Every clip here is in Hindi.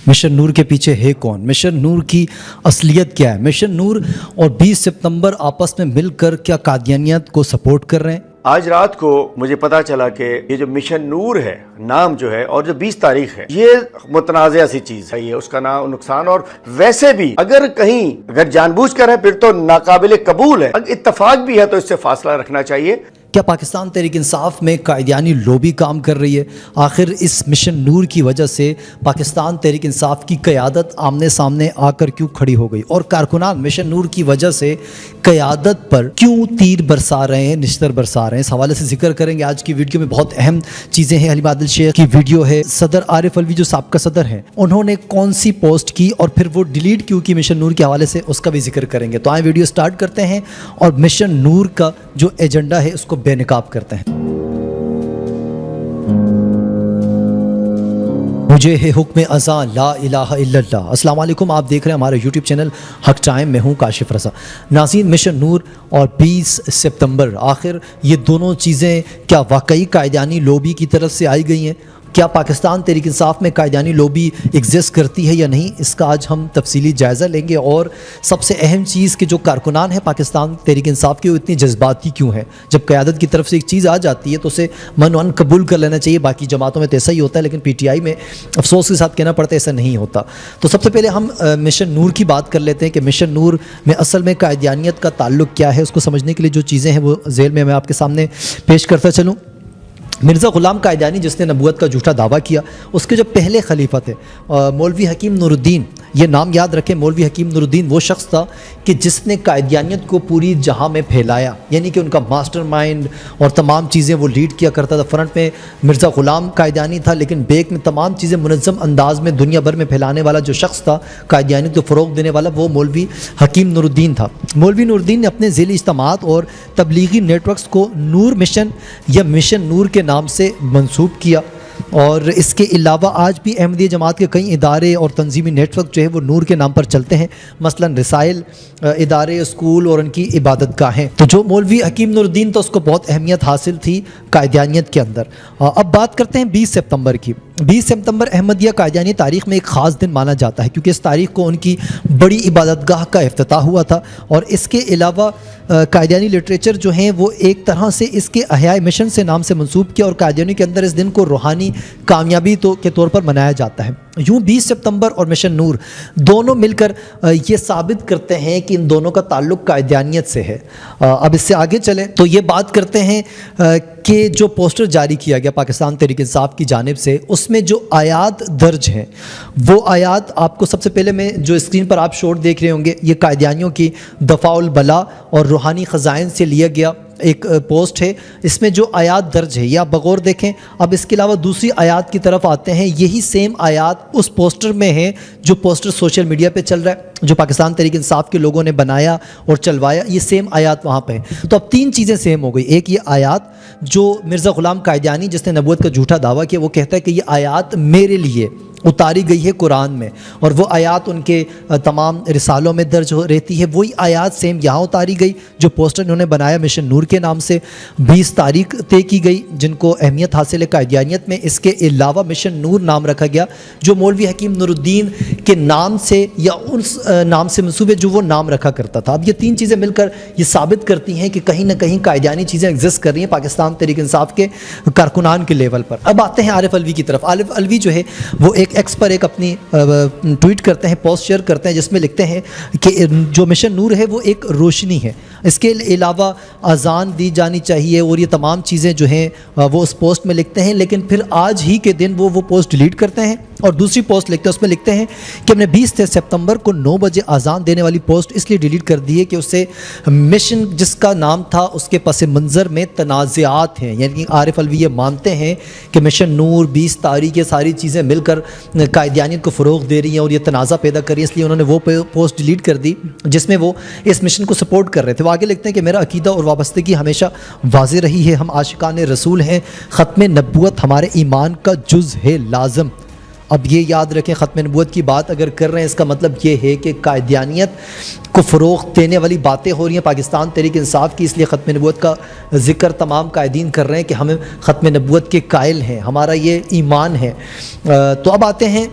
मिशन नूर के पीछे है कौन? मिशन नूर की असलियत क्या है? मिशन नूर और 20 सितंबर आपस में मिलकर क्या कादियानियत को सपोर्ट कर रहे हैं? आज रात को मुझे पता चला कि ये जो मिशन नूर है नाम जो है और जो 20 तारीख है ये मुतनाज़ा सी चीज है। ये उसका ना नुकसान, और वैसे भी अगर जानबूझ कर है फिर तो नाकाबिल कबूल है। अगर इत्तफाक भी है तो इससे फासला रखना चाहिए। क्या पाकिस्तान तहरीक इंसाफ में कायदियानी लॉबी काम कर रही है? आखिर इस मिशन नूर की वजह से पाकिस्तान तहरीक इंसाफ की क़यादत आमने सामने आकर क्यों खड़ी हो गई, और कारकुनान मिशन नूर की वजह से क़यादत पर क्यों तीर बरसा रहे हैं, निश्तर बरसा रहे हैं? इस हवाले से जिक्र करेंगे आज की वीडियो में। बहुत अहम चीज़ें हैं। हलीम आदिल शेख की वीडियो है। सदर आरिफ अलवी जो साबका सदर हैं, उन्होंने कौन सी पोस्ट की और फिर वो डिलीट क्यों की मिशन नूर के हवाले से, उसका भी जिक्र करेंगे। तो आए वीडियो स्टार्ट करते हैं और मिशन नूर का जो एजेंडा है उसको बेनकाब करते हैं। मुझे है हुक्म अज़ां ला इलाहा इल्लल्लाह। अस्सलाम वालेकुम, आप देख रहे हैं हमारा यूट्यूब चैनल हक टाइम। मैं हूँ काशिफ रज़ा। नाज़रीन, मिशन नूर और 20 सितंबर, आखिर ये दोनों चीज़ें क्या वाकई कायदानी लॉबी की तरफ से आई गई हैं? क्या पाकिस्तान तहरीक इंसाफ में कायदानी लॉबी एग्जिस्ट करती है या नहीं? इसका आज हम तफसीली जायज़ा लेंगे। और सबसे अहम चीज़ कि जो कारकुनान है पाकिस्तान तहरीक इंसाफ के, वो इतनी जज्बाती क्यों है? जब क़यादत की तरफ से एक चीज़ आ जाती है तो उसे मन कबूल कर लेना चाहिए। बाकी जमातों में तो ऐसा ही होता है, लेकिन PTI में अफसोस के साथ कहना पड़ता है ऐसा नहीं होता। तो सबसे पहले हम मिशन नूर की बात कर लेते हैं कि मिशन नूर में असल में कायदानियत का ताल्लुक़ क्या है। उसको समझने के लिए जो चीज़ें हैं वो ज़ेल में मैं आपके सामने पेश करता चलूँ। मिर्ज़ा ग़ुलाम कायदानी, जिसने नबूवत का झूठा दावा किया, उसके जो पहले खलीफा थे मौलवी हकीम नूरुद्दीन, ये नाम याद रखें, मौलवी हकीम नूरुद्दीन वो शख्स था कि जिसने कायदियानियत को पूरी जहां में फैलाया। यानी कि उनका मास्टरमाइंड और तमाम चीज़ें वो लीड किया करता था। फ्रंट में मिर्ज़ा ग़ुलाम कायदानी था, लेकिन बैक में तमाम चीज़ें मुनज़्ज़म अंदाज में दुनिया भर में फैलाने वाला जो शख्स था, कायदियानियत को फ़रोग़ देने वाला, वो मौलवी हकीम नूरुद्दीन था। मौलवी नूरुद्दीन ने अपने ज़ेली इज्तिमात और तबलीगी नेटवर्क्स को नूर मिशन या मिशन नूर के नाम से मंसूब किया। और इसके अलावा आज भी अहमदिया जमात के कई इदारे और तंजीमी नेटवर्क जो है वो नूर के नाम पर चलते हैं। मसलन रसाइल इदारे, स्कूल और उनकी इबादत गाहें। तो जो मौलवी हकीम नूरुद्दीन था उसको बहुत अहमियत हासिल थी कायदानियत के अंदर। अब बात करते हैं 20 सितंबर की। 20 सितंबर अहमदिया कायदानी तारीख़ में एक ख़ास दिन माना जाता है, क्योंकि इस तारीख़ को उनकी बड़ी इबादत गाह का इफ्तिताह हुआ था। और इसके अलावा कायदानी लिटरेचर जो हैं वो एक तरह से इसके अहयाए मिशन से नाम से मंसूब किया, और कायदानी के अंदर इस दिन को रूहानी कामयाबी के तौर पर मनाया जाता है। यूँ 20 सितंबर और मिशन नूर दोनों मिलकर ये साबित करते हैं कि इन दोनों का ताल्लुक़ कायदानियत से है। अब इससे आगे चलें तो ये बात करते हैं कि जो पोस्टर जारी किया गया पाकिस्तान तहरीक इंसाफ की जानिब से, उसमें जो आयात दर्ज हैं वो आयात आपको सबसे पहले मैं जो स्क्रीन पर आप शॉट देख रहे होंगे, ये कायदानियों की दफ़ाउल बला और रूहानी ख़ज़ाइन से लिया गया एक पोस्ट है। इसमें जो आयात दर्ज है ये आप बगौर देखें। अब इसके अलावा दूसरी आयात की तरफ आते हैं। यही सेम आयात उस पोस्टर में है जो पोस्टर सोशल मीडिया पे चल रहा है, जो पाकिस्तान तहरीक इंसाफ के लोगों ने बनाया और चलवाया। ये सेम आयात वहाँ पे है। तो अब तीन चीज़ें सेम हो गई। एक ये आयात जो मिर्ज़ा ग़ुलाम कायदानी, जिसने नबूवत का झूठा दावा किया, वो कहता है कि ये आयात मेरे लिए उतारी गई है कुरान में, और वो आयात उनके तमाम रिसालों में दर्ज रहती है। वही आयात सेम यहाँ उतारी गई जो पोस्टर उन्होंने बनाया मिशन नूर के नाम से। 20 तारीख तय की गई जिनको अहमियत हासिल है कायदानियत में। इसके अलावा मिशन नूर नाम रखा गया जो मौलवी हकीम नूरुद्दीन के नाम से या उस नाम से मंसूब है जो वो नाम रखा करता था। अब ये तीन चीज़ें मिलकर ये साबित करती हैं कि कहीं ना कहीं कायदानी चीज़ें एग्जिस्ट कर रही हैं पाकिस्तान तहरीक इंसाफ के कारकुनान के लेवल पर। अब आते हैं आरिफ अलवी की तरफ। आरिफ अलवी जो है वो एक एक्स पर एक अपनी ट्वीट करते हैं, पोस्ट शेयर करते हैं, जिसमें लिखते हैं कि जो मिशन नूर है वो एक रोशनी है। इसके अलावा अजान दी जानी चाहिए और ये तमाम चीज़ें जो हैं वो उस पोस्ट में लिखते हैं। लेकिन फिर आज ही के दिन वो पोस्ट डिलीट करते हैं और दूसरी पोस्ट लिखते हैं। उसमें लिखते हैं कि हमने 20 सितंबर को 9 बजे अजान देने वाली पोस्ट इसलिए डिलीट कर दी है कि उससे मिशन जिसका नाम था उसके पस मंज़र में तनाज़ात हैं। यानी कि आरिफ अलवी ये मानते हैं कि मिशन नूर 20 तारीख ये सारी चीज़ें मिलकर कायदानियत को फ़रोग़ दे रही हैं और ये तनाज़ा पैदा कर रही है। इसलिए उन्होंने वो पोस्ट डिलीट कर दी जिसमें वो इस मिशन को सपोर्ट कर रहे थे। वो आगे लिखते हैं कि मेरा अकीदा और वाबस्तगी हमेशा वाज़ेह रही है। हम आशिकान रसूल हैं। ख़त्म नबूवत हमारे ईमान का जुज़ है लाज़म। अब ये याद रखें, ख़त्म नबूवत की बात अगर कर रहे हैं इसका मतलब ये है कि कायदानियत को फ़रोग़ देने वाली बातें हो रही हैं पाकिस्तान तहरीक इंसाफ की। इसलिए ख़त्म नबूवत का ज़िक्र तमाम कायदीन कर रहे हैं कि हमें ख़त्म नबूवत के कायल हैं, हमारा ये ईमान है। तो अब आते हैं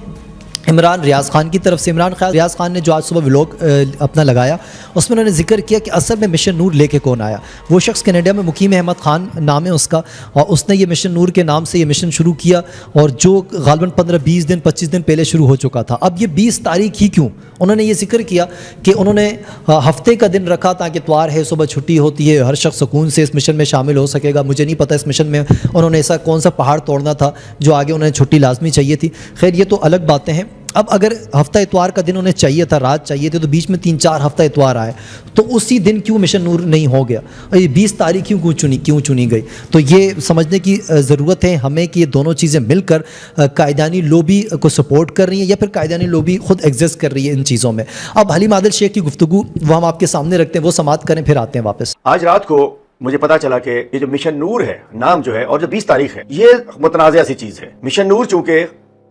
इमरान रियाज़ ख़ान की तरफ से। रियाज़ ख़ान ने जो आज सुबह व्लॉग अपना लगाया उसमें उन्होंने जिक्र किया कि असल में मिशन नूर लेके कौन आया। वो शख्स कनाडा में मुकीम अहमद ख़ान नाम है उसका, और उसने ये मिशन नूर के नाम से ये मिशन शुरू किया, और जो ग़ालिबन 15-20 दिन 25 दिन पहले शुरू हो चुका था। अब ये 20 तारीख ही क्यों? उन्होंने ये जिक्र किया कि उन्होंने हफ्ते का दिन रखा ताकि इतवार है, सुबह छुट्टी होती है, हर शख्स सुकून से इस मिशन में शामिल हो सकेगा। मुझे नहीं पता इस मिशन में उन्होंने ऐसा कौन सा पहाड़ तोड़ना था जो आगे उन्हें छुट्टी लाजमी चाहिए थी। खैर ये तो अलग बातें हैं। अब अगर हफ्ता इतवार का दिन उन्हें चाहिए था, रात चाहिए थी, तो बीच में 3-4 हफ्ता इतवार आए, तो उसी दिन क्यों मिशन नूर नहीं हो गया? और ये 20 तारीख क्यों चुनी गई? तो ये समझने की ज़रूरत है हमें कि ये दोनों चीज़ें मिलकर कायदानी लॉबी को सपोर्ट कर रही हैं या फिर कायदानी लॉबी खुद एग्जिस्ट कर रही है इन चीज़ों में। अब हलीम आदिल शेख की गुफ्तगू वो हम आपके सामने रखते हैं, वो समाप्त करें, फिर आते हैं वापस। आज रात को मुझे पता चला कि ये जो मिशन नूर है नाम जो है और जो 20 तारीख है, ये मुतनाज़ा सी चीज़ है। मिशन नूर चूंकि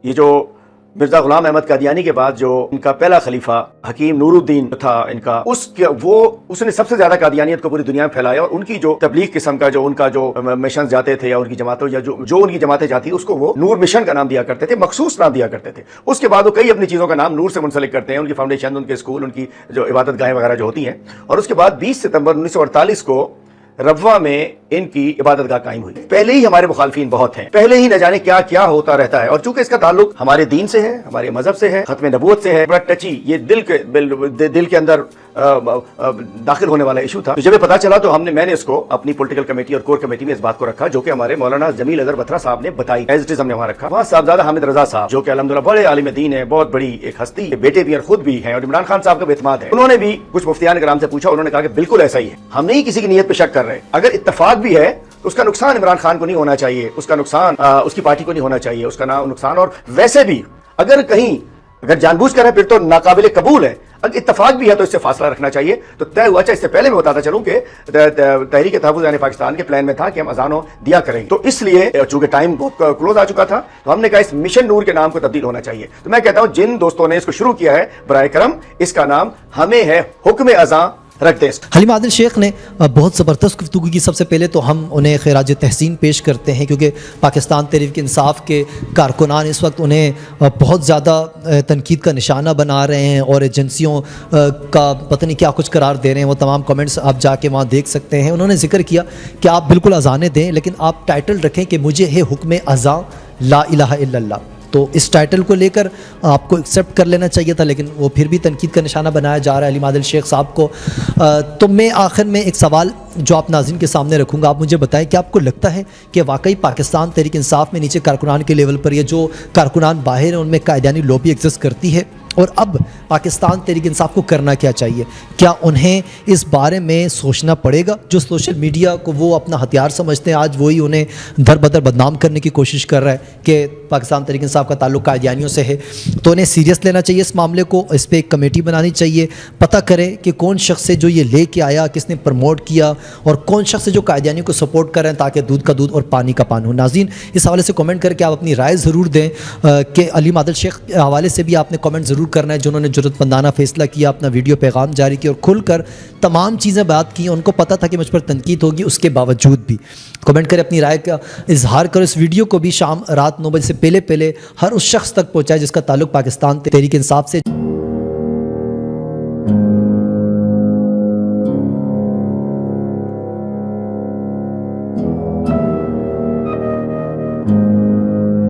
ये जो मिर्जा गुलाम अहमद कादियानी के बाद जो इनका पहला खलीफा हकीम नूरुद्दीन था इनका, उसने सबसे ज्यादा कादियानियत को पूरी दुनिया में फैलाया, और उनकी जो तबलीग किस्म का जो उनका जो मिशन जाते थे या उनकी जमातों या जो उनकी जमातें जाती उसको वो नूर मिशन का नाम दिया करते थे, मखसूस नाम दिया करते थे। उसके बाद वो कई अपनी चीजों का नाम नूर से मुंसलिक करते हैं, उनकी फाउंडेशन, उनके स्कूल, उनकी जो इबादत गाहें वगैरह जो होती हैं। और उसके बाद 20 सितंबर 1948 को रब्वा में इनकी इबादत गाह कायम हुई। पहले ही हमारे मुखालफीन बहुत हैं, पहले ही न जाने क्या क्या होता रहता है, और चूंकि इसका ताल्लुक हमारे दीन से है, हमारे मजहब से है, खत्म नबूवत से है, बड़ा टची, ये दिल के अंदर दाखिल होने वाला इशू था। तो जब पता चला तो मैंने इसको अपनी पॉलिटिकल कमेटी और कोर कमेटी में इस बात को रखा, जो कि हमारे मौलाना जमील अजहर बथरा साहब ने बताई, एज इट इज हमने वहां रखा। वहां साहबजादा हामिद रजा साहब, जो कि अल्हम्दुलिल्लाह बड़े आलिम दीन है, बहुत बड़ी एक हस्ती, बेटे भी और खुद भी हैं, और इमरान खान साहब का बेतमाद है, उन्होंने भी कुछ मुफ्तियान कराम से पूछा, उन्होंने कहा कि बिल्कुल ऐसा ही है, हम नहीं किसी की नीयत पे शक कर रहे। अगर इत्तेफाक भी है तो उसका नुकसान इमरान खान को नहीं होना चाहिए, उसका नुकसान उसकी पार्टी को नहीं होना चाहिए, उसका नुकसान, और वैसे भी अगर जानबूझ कर है फिर तो नाकाबिले कबूल है। अगर इत्तेफाक भी है तो इससे फासला रखना चाहिए। तो तय हुआ। इससे पहले मैं बताता चलूं कि तहरीक तहफ़्फ़ुज़ यानी पाकिस्तान के प्लान में था कि हम अज़ानों दिया करेंगे, तो इसलिए चूंकि टाइम बहुत क्लोज आ चुका था तो हमने कहा इस मिशन नूर के नाम को तब्दील होना चाहिए। तो मैं कहता हूं जिन दोस्तों ने इसको शुरू किया है, बराए करम इसका नाम हमें है हुक्म अज़ां रख दें। हलीम आदिल शेख ने बहुत ज़बरदस्त गुफ्तगू की। सबसे पहले तो हम उन्हें खिराज तहसीन पेश करते हैं, क्योंकि पाकिस्तान तहरीक इंसाफ के कारकुनान इस वक्त उन्हें बहुत ज़्यादा तनकीद का निशाना बना रहे हैं और एजेंसियों का पता नहीं क्या कुछ करार दे रहे हैं। वो तमाम कमेंट्स आप जाके वहाँ देख सकते हैं। उन्होंने जिक्र किया कि आप बिल्कुल अज़ानें दें, लेकिन आप टाइटल रखें कि मुझे है हुक्म अज़ां ला इलाहा इल्लल्लाह। तो इस टाइटल को लेकर आपको एक्सेप्ट कर लेना चाहिए था, लेकिन वो फिर भी तनकीद का निशाना बनाया जा रहा है हलीम आदिल शेख साहब को। तो मैं आखिर में एक सवाल जो आप नाज़रीन के सामने रखूँगा, आप मुझे बताएं कि आपको लगता है कि वाकई पाकिस्तान तहरीक इंसाफ में नीचे कारकुनान के लेवल पर, ये जो कारकुनान बाहर हैं उनमें कायदानी लॉबी एग्जिस्ट करती है, और अब पाकिस्तान तहरीक इंसाफ को करना क्या चाहिए? क्या उन्हें इस बारे में सोचना पड़ेगा? जो सोशल मीडिया को वो अपना हथियार समझते हैं, आज वही उन्हें दर बदर बदनाम करने की कोशिश कर रहा है कि पाकिस्तान तहरीक इंसाफ का ताल्लुक कादियानियों से है। तो उन्हें सीरियस लेना चाहिए इस मामले को, इस पर एक कमेटी बनानी चाहिए, पता करें कि कौन शख्स है जो ये लेके आया, किसने प्रमोट किया, और कौन शख्स है जो कादियानियों को सपोर्ट कर रहे हैं, ताकि दूध का दूध और पानी का पानी हो। नाज़रीन, इस हवाले से कमेंट करके आप अपनी राय ज़रूर दें कि हलीम आदिल शेख के हवाले से भी आपने कमेंट ज़रूर करना है, जिन्होंने ज़रूरतमंदाना फ़ैसला किया, अपना वीडियो पैगाम जारी किया और खुलकर तमाम चीज़ें बात की। उनको पता था कि मुझ पर तनकीद होगी, उसके बावजूद भी कमेंट करें, अपनी राय का इजहार करो। इस वीडियो को भी शाम रात 9 बजे से पहले हर उस शख्स तक पहुँचाए जिसका ताल्लुक पाकिस्तान तहरीक इंसाफ से।